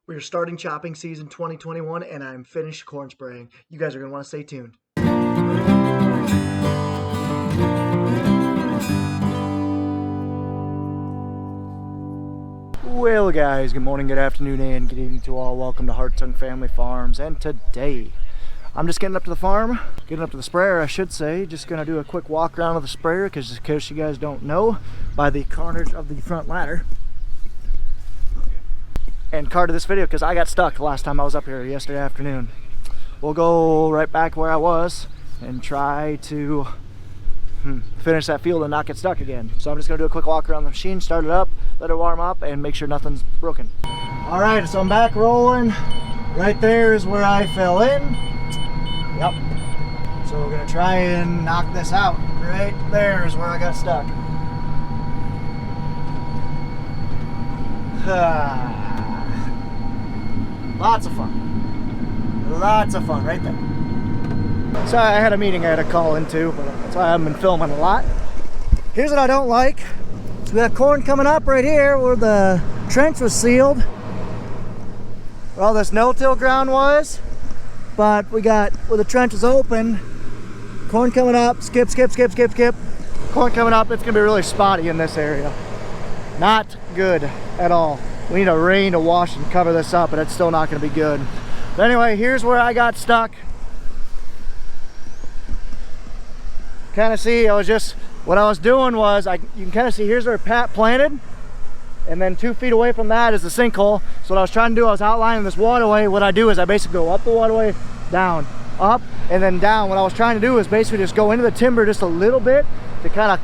We are starting chopping season 2021 and I'm finished corn spraying. You guys are going to want to stay tuned. Well guys, good morning, good afternoon, and good evening to all. Welcome to Hartung Family Farms, and today I'm just getting up to the farm, getting up to the sprayer I should say. Just going to do a quick walk around of the sprayer because in case you guys don't know, by the carnage of the front ladder and card of this video because I got stuck last time I was up here yesterday afternoon. We'll go right back where I was and try to finish that field and not get stuck again. So I'm just gonna do a quick walk around the machine, start it up, let it warm up, and make sure nothing's broken. All right, so I'm back rolling. Right there is where I fell in. Yep. So we're gonna try and knock this out. Right there is where I got stuck. Lots of fun right there. So I had a meeting I had to call into, but that's why I haven't been filming a lot. Here's what I don't like. So we got corn coming up right here where the trench was sealed, where all this no-till ground was. But we got, where the trench is open, corn coming up, skip. Corn coming up, it's gonna be really spotty in this area. Not good at all. We need a rain to wash and cover this up, but it's still not gonna be good. But anyway, here's where I got stuck. Kind of see, what I was doing was, you can kind of see here's where Pat planted, and then 2 feet away from that is the sinkhole. So what I was trying to do, I was outlining this waterway. What I do is I basically go up the waterway, down, up, and then down. What I was trying to do is basically just go into the timber just a little bit to kind of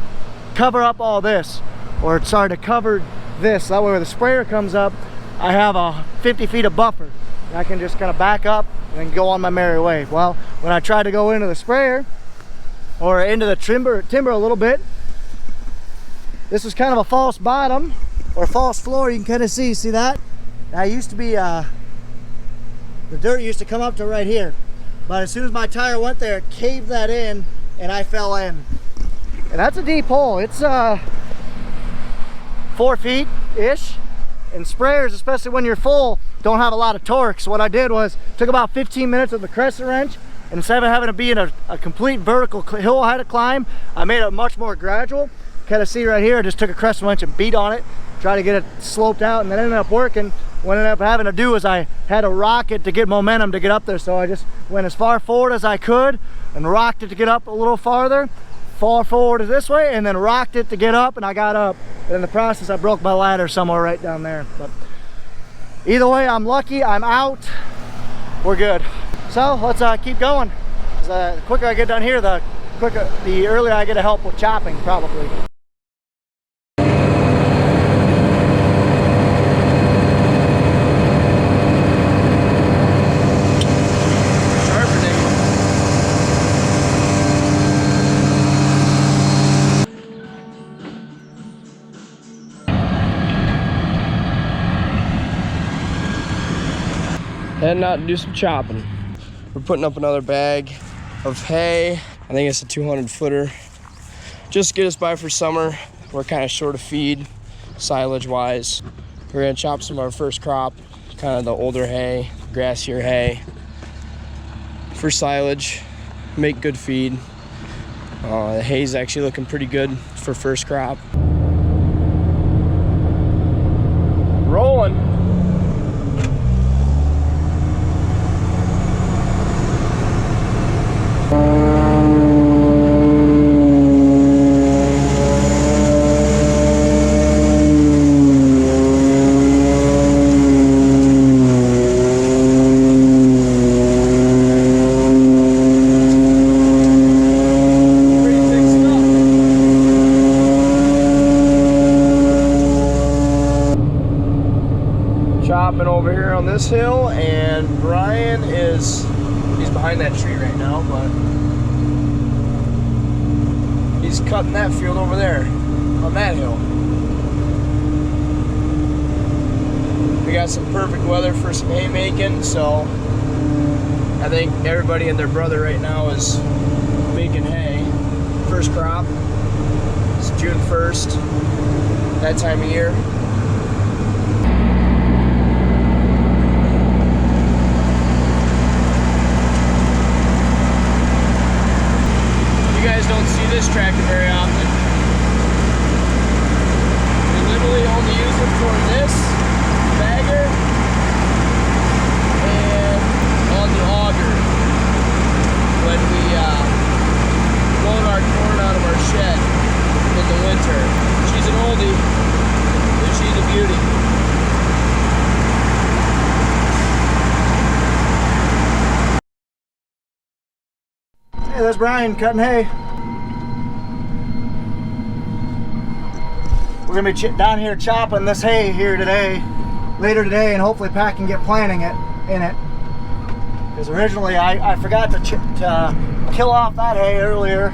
cover up all this, or sorry, to cover this. That way when the sprayer comes up, I have a 50 feet of buffer. And I can just kind of back up and then go on my merry way. Well, when I tried to go into the sprayer, or into the timber a little bit, this was kind of a false bottom, or false floor. You can kind of see that? Now it used to be, the dirt used to come up to right here. But as soon as my tire went there, it caved that in, and I fell in. And that's a deep hole. It's 4 feet-ish, and sprayers, especially when you're full, don't have a lot of torque. So what I did was, took about 15 minutes with the crescent wrench, and instead of having to be in a complete vertical hill I had to climb, I made it much more gradual. Kind of see right here, I just took a crescent wrench and beat on it, try to get it sloped out, and that ended up working. What I ended up having to do is I had to rock it to get momentum to get up there. So I just went as far forward as I could and rocked it to get up a little farther. Far forward this way, and then rocked it to get up, and I got up. And in the process, I broke my ladder somewhere right down there. But either way, I'm lucky, I'm out, we're good. So let's keep going. The quicker I get down here, the earlier I get help with chopping, probably. Heading out to do some chopping. We're putting up another bag of hay. I think it's a 200 footer. Just to get us by for summer. We're kind of short of feed, silage wise. We're gonna chop some of our first crop, kind of the older hay, grassier hay, for silage, make good feed. The hay's actually looking pretty good for first crop. Rolling. Chopping over here on this hill, and Brian he's behind that tree right now, but he's cutting that field over there on that hill. We got some perfect weather for some haymaking, so I think everybody and their brother right now is making hay. First crop. It's June 1st, that time of year. there's Brian cutting hay. We're gonna be down here chopping this hay here today, later today, and hopefully Pat can get planting it in it. Because originally I forgot to kill off that hay earlier,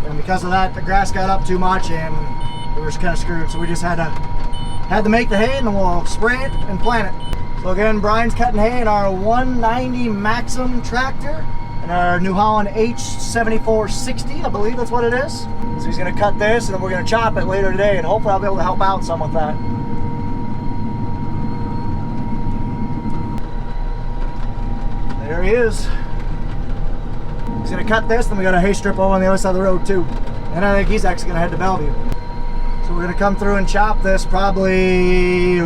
and because of that the grass got up too much and we were kind of screwed. So we just had to make the hay, and then we'll spray it and plant it. So again, Brian's cutting hay in our 190 Maxim tractor and our New Holland H7460, I believe that's what it is. So he's gonna cut this, and then we're gonna chop it later today, and hopefully I'll be able to help out some with that. There he is. He's gonna cut this, then we got a hay strip over on the other side of the road too. And I think he's actually gonna head to Bellevue. So we're gonna come through and chop this probably,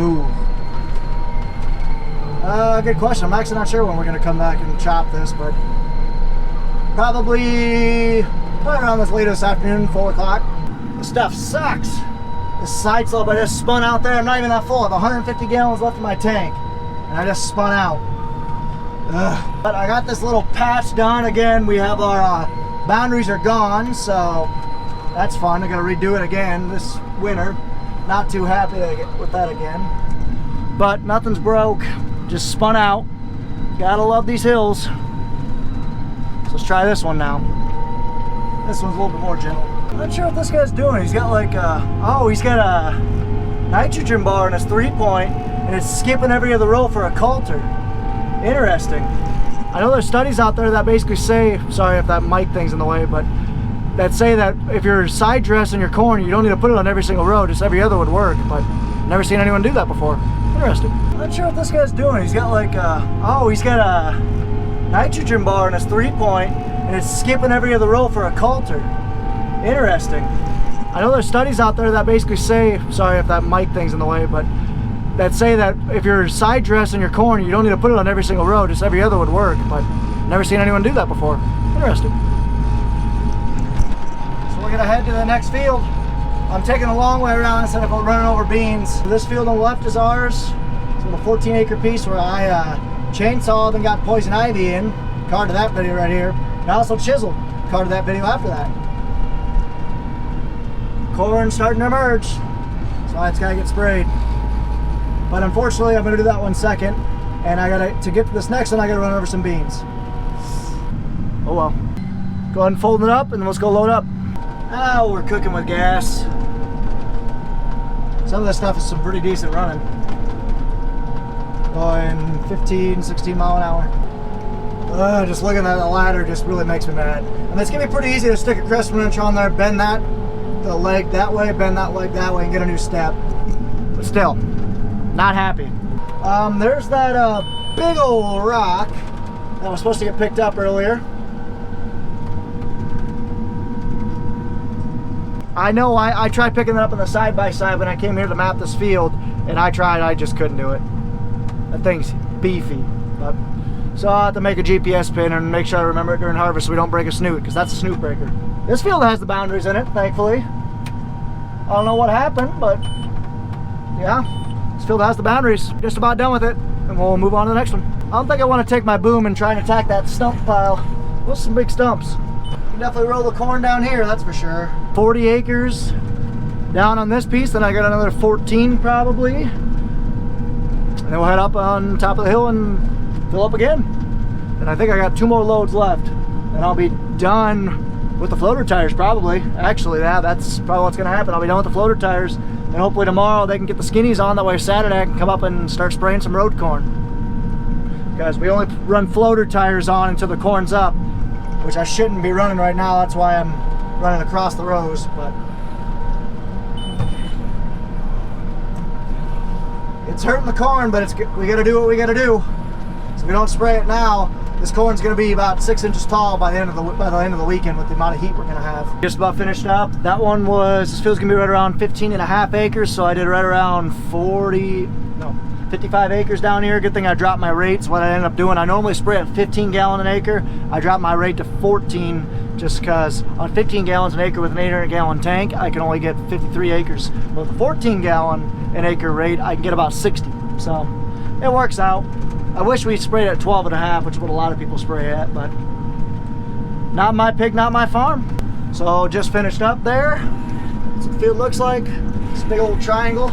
good question. I'm actually not sure when we're gonna come back and chop this, but probably around this late this afternoon, 4 o'clock. This stuff sucks. This side slope I just spun out there. I'm not even that full. I have 150 gallons left in my tank, and I just spun out. Ugh. But I got this little patch done. Again, we have our boundaries are gone, so that's fun. I gotta redo it again this winter. Not too happy with that again. But nothing's broke. Just spun out. Gotta love these hills. So let's try this one now. This one's a little bit more gentle. I'm not sure what this guy's doing. He's got like he's got a nitrogen bar in his 3-point, and it's skipping every other row for a coulter. Interesting. I know there's studies out there that basically say, sorry if that mic thing's in the way, but that say that if you're side dressing your corn, you don't need to put it on every single row, just every other would work, but never seen anyone do that before. Interesting. I'm not sure what this guy's doing. He's got like he's got a nitrogen bar in his 3-point, and it's skipping every other row for a coulter. Interesting. I know there's studies out there that basically say, sorry if that mic thing's in the way, but that say that if you're side dressing your corn, you don't need to put it on every single row, just every other would work, but never seen anyone do that before. Interesting. So we're gonna head to the next field. I'm taking a long way around instead of running over beans. This field on the left is ours. It's a little 14-acre piece where I chainsawed and got poison ivy in. Card to that video right here. And I also chiseled. Card to that video after that. Corn starting to emerge, so it's gotta get sprayed. But unfortunately, I'm gonna do that one second, and to get to this next one, I gotta run over some beans. Oh well. Go ahead and fold it up, and then let's go load up. Oh, we're cooking with gas. Some of this stuff is some pretty decent running. Going 15, 16 mile an hour. Just looking at the ladder just really makes me mad. I mean, it's gonna be pretty easy to stick a crescent wrench on there, bend the leg that way, bend that leg that way, and get a new step. But still, not happy. There's that big old rock that was supposed to get picked up earlier. I know I tried picking it up on the side-by-side when I came here to map this field, and I just couldn't do it. That thing's beefy. But, so I'll have to make a GPS pin and make sure I remember it during harvest so we don't break a snoot, because that's a snoot breaker. This field has the boundaries in it, thankfully. I don't know what happened, but yeah, this field has the boundaries. Just about done with it, and we'll move on to the next one. I don't think I want to take my boom and try and attack that stump pile. Those are some big stumps. You can definitely roll the corn down here, that's for sure. 40 acres down on this piece, then I got another 14 probably. And then we'll head up on top of the hill and fill up again. And I think I got 2 more loads left, and I'll be done with the floater tires probably. Actually, yeah, that's probably what's gonna happen. I'll be done with the floater tires, and hopefully tomorrow they can get the skinnies on, that way Saturday I can come up and start spraying some road corn. Because we only run floater tires on until the corn's up, which I shouldn't be running right now. That's why I'm running across the rows, but it's hurting the corn, but we gotta do what we gotta do. So if we don't spray it now, this corn's gonna be about 6 inches tall by the end of the weekend with the amount of heat we're gonna have. Just about finished up. That one this field's gonna be right around 15.5 acres, so I did right around 55 acres down here. Good thing I dropped my rates. What I ended up doing, I normally spray at 15 gallon an acre. I dropped my rate to 14 just because on 15 gallons an acre with an 800 gallon tank, I can only get 53 acres. But with a 14 gallon an acre rate, I can get about 60. So it works out. I wish we sprayed at 12.5, which is what a lot of people spray at, but not my pig, not my farm. So just finished up there. That's what the field looks like. It's a big old triangle.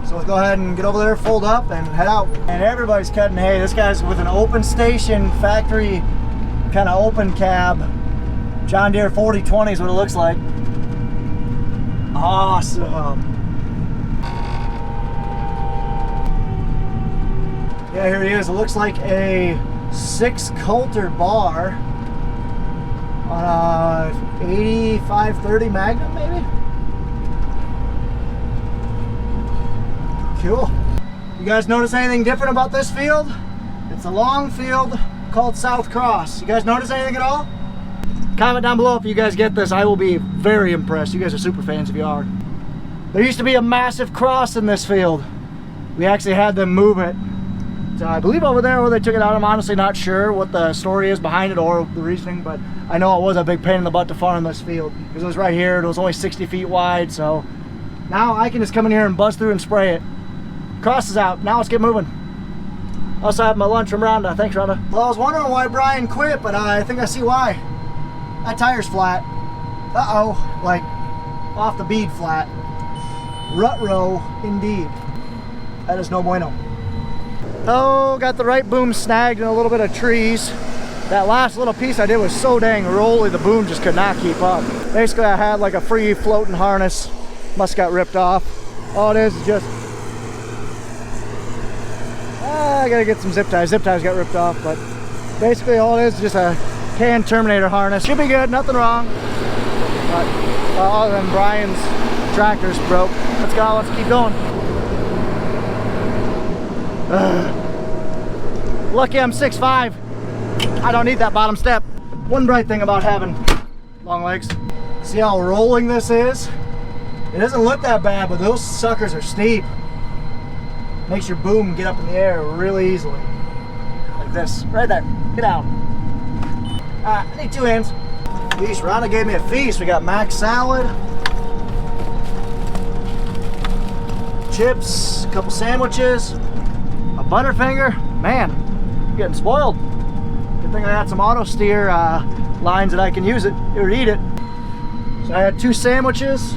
So let's go ahead and get over there, fold up, and head out. And everybody's cutting hay. This guy's with an open station, factory kind of open cab. John Deere 4020 is what it looks like. Awesome. Yeah, here he is. It looks like a 6 Coulter bar on a 8530 Magnum, maybe? Cool. You guys notice anything different about this field? It's a long field called South Cross. You guys notice anything at all? Comment down below if you guys get this. I will be very impressed. You guys are super fans if you are. There used to be a massive cross in this field. We actually had them move it. So I believe over there where they took it out. I'm honestly not sure what the story is behind it or the reasoning, but I know it was a big pain in the butt to farm this field because it was right here. It was only 60 feet wide, so now I can just come in here and buzz through and spray it. Cross is out. Now let's get moving. Also, I have my lunch from Rhonda. Thanks, Rhonda. Well, I was wondering why Brian quit, but I think I see why. That tire's flat. Uh-oh. Like, off the bead flat. Rut row, indeed. That is no bueno. Oh, got the right boom snagged in a little bit of trees. That last little piece I did was so dang rolly, the boom just could not keep up. Basically, I had like a free floating harness. Must got ripped off. All it is just... I gotta get some zip ties. Zip ties got ripped off, but basically all it is just a can terminator harness. Should be good, nothing wrong. But other than Brian's tractor's broke. Let's go, let's keep going. Lucky I'm 6'5". I don't need that bottom step. One bright thing about having long legs. See how rolling this is? It doesn't look that bad, but those suckers are steep. Makes your boom get up in the air really easily. Like this, right there. Get down. I need 2 hands. Feast, Rhonda gave me a feast. We got mac salad, chips, a couple sandwiches, a Butterfinger. Man, I'm getting spoiled. Good thing I had some auto steer lines that I can use it or eat it. So I had 2 sandwiches,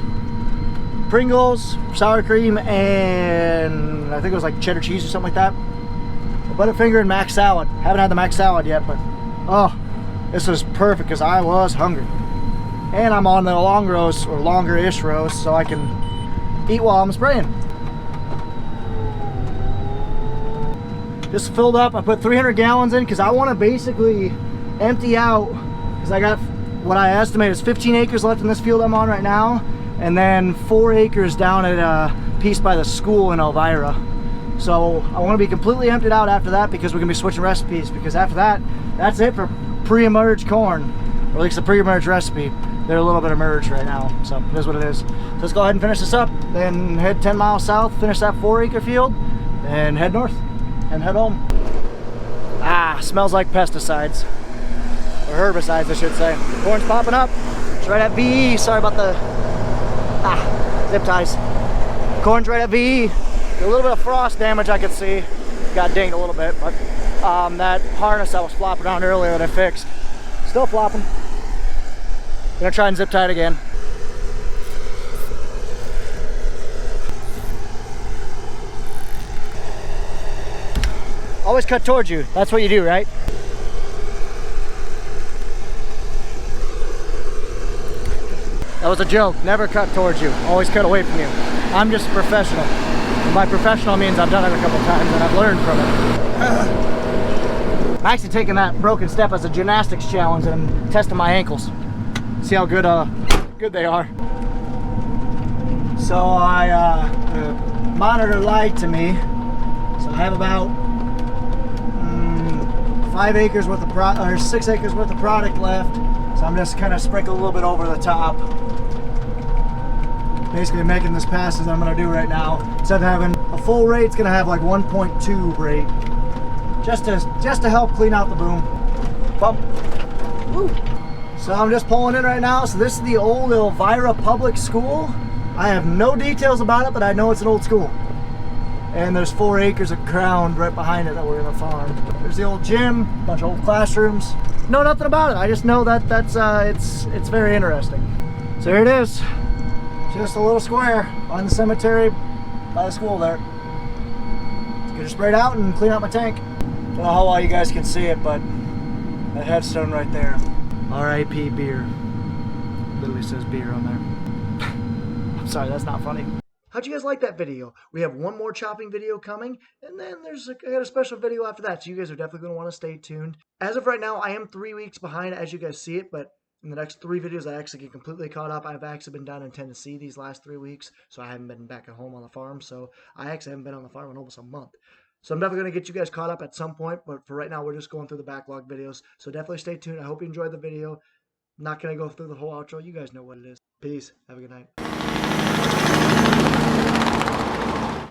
Pringles, sour cream, and I think it was like cheddar cheese or something like that. A Butterfinger and mac salad. Haven't had the mac salad yet, but oh, this was perfect because I was hungry. And I'm on the long roast or longer-ish roast, so I can eat while I'm spraying. Just filled up. I put 300 gallons in because I want to basically empty out, because I got what I estimate is 15 acres left in this field I'm on right now, and then 4 acres down at a piece by the school in Elvira. So I want to be completely emptied out after that because we're going to be switching recipes, because after that, that's it for pre-emerged corn, or at least the pre-emerged recipe. They're a little bit emerged right now, so it is what it is. So let's go ahead and finish this up, then head 10 miles south, finish that 4-acre field, and head north and head home. Ah, smells like pesticides, or herbicides I should say. Corn's popping up. It's right at VE. Sorry about the zip ties. Corn's right at VE. A little bit of frost damage I could see. Got dinged a little bit, but that harness that was flopping around earlier that I fixed, still flopping. Gonna try and zip tie it again. Always cut towards you. That's what you do, right? That was a joke. Never cut towards you. Always cut away from you. I'm just a professional. And by professional means I've done it a couple times and I've learned from it. I'm actually taking that broken step as a gymnastics challenge and I'm testing my ankles. See how good they are. So the monitor lied to me. So I have about 5 acres worth of or 6 acres worth of product left. So I'm just kind of sprinkling a little bit over the top. Basically making this pass as I'm going to do right now. Instead of having a full rate, it's going to have like 1.2 rate. Just to help clean out the boom. Bump. Woo. So I'm just pulling in right now. So this is the old Elvira Public School. I have no details about it, but I know it's an old school. And there's 4 acres of ground right behind it that we're gonna farm. There's the old gym, bunch of old classrooms. Know nothing about it. I just know that it's very interesting. So here it is. Just a little square on the cemetery by the school there. Let's get it sprayed out and clean out my tank. Don't know how well you guys can see it, but that headstone right there. R.I.P. Beer. Literally says beer on there. I'm sorry, that's not funny. How'd you guys like that video? We have one more chopping video coming, and then I got a special video after that, so you guys are definitely going to want to stay tuned. As of right now, I am 3 weeks behind as you guys see it, but in the next 3 videos, I actually get completely caught up. I've actually been down in Tennessee these last 3 weeks, so I haven't been back at home on the farm, so I actually haven't been on the farm in almost a month. So I'm definitely going to get you guys caught up at some point, but for right now, we're just going through the backlog videos, so definitely stay tuned. I hope you enjoyed the video. I'm not going to go through the whole outro. You guys know what it is. Peace. Have a good night.